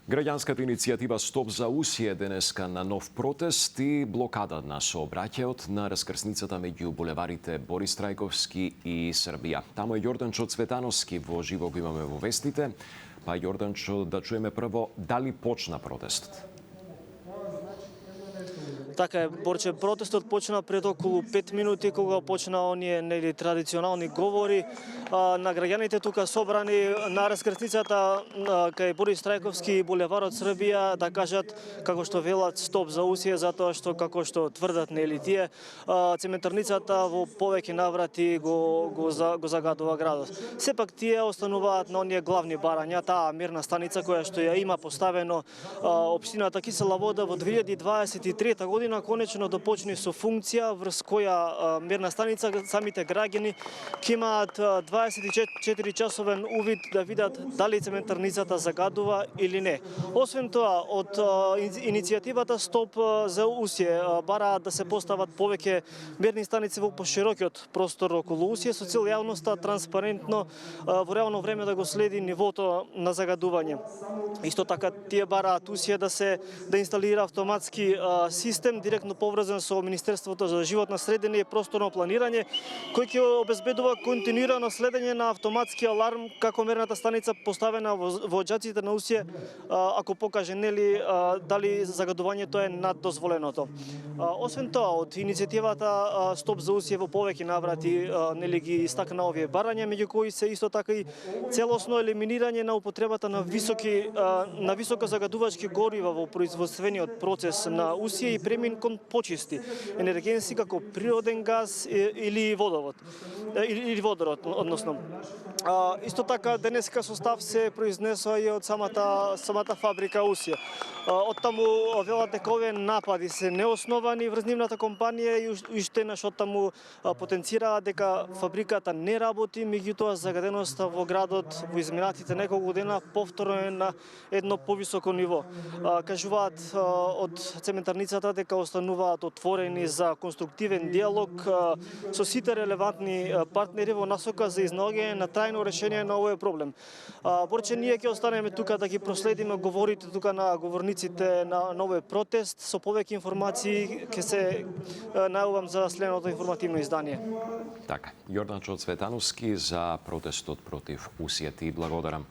Граѓанската иницијатива Стоп за Усие денеска на нов протест и блокада на сообраќајот на раскрсницата меѓу булеварите Борис Трајковски и Србија. Тамо е Јорданчо Цветановски, во живо го имаме во вестите. Па Јорданчо, да чуеме прво дали почна протестот? Така е, Борче, протестот почна пред околу 5 минути кога почна оние традиционални говори на граѓаните тука собрани на раскрсницата кај Борис Трајковски и булеварот Србија да кажат како што велат стоп за Усие, затоа што како што тврдат тие цементарницата во повеќе наврати го загадува градот. Сепак тие остануваат на оние главни барања, таа мерна станица која што ја има поставено општината Кисела Вода во 2023 година конечно да почне со функција врз која мерна станица самите граѓани ќе имаат 24 часовен увид да видат дали цементарницата загадува или не. Освен тоа, од иницијативата Стоп за Усие бараат да се постават повеќе мерни станици во поширокиот простор околу Усие со цел јавноста транспарентно во реално време да го следи нивото на загадување. Исто така тие бараат Усие да инсталира автоматски систем директно поврзан со Министерството за животна средина и просторно планирање, кој ќе обезбедува континуирано следење на автоматски аларм како мерната станица поставена во џаците на Усие, ако покаже дали загадувањето е над дозволеното. Освен тоа, од иницијативата Стоп за Усие во повеќе наврати ги истакна овие барања, меѓу кои се исто така и целосно елиминирање на употребата на високо загадувачки горива во производствениот процес на Усие и премин кон почисти енергенси како природен газ или водород, односно. Исто така денеска состав се произнесува и од самата фабрика Усие. Оттаму велат дека овие напади се неосновани врз нивната компанија и уште еднаш оттаму потенцираат дека фабриката не работи, меѓутоа загаденоста во градот во изминатите неколку дена повторно е на едно повисоко ниво. Кажуваат од цементарницата дека остануваат отворени за конструктивен диалог со сите релевантни партнери во насока за изнаоѓање на трајно решение на овој проблем. Борче, ние ќе останеме тука да ги проследиме говорите тука на говорниците на овој протест. Со повеќе информации ќе се најавам за следното информативно издание. Така, Јорданчо Цветановски за протестот против Усие. Ти благодарам.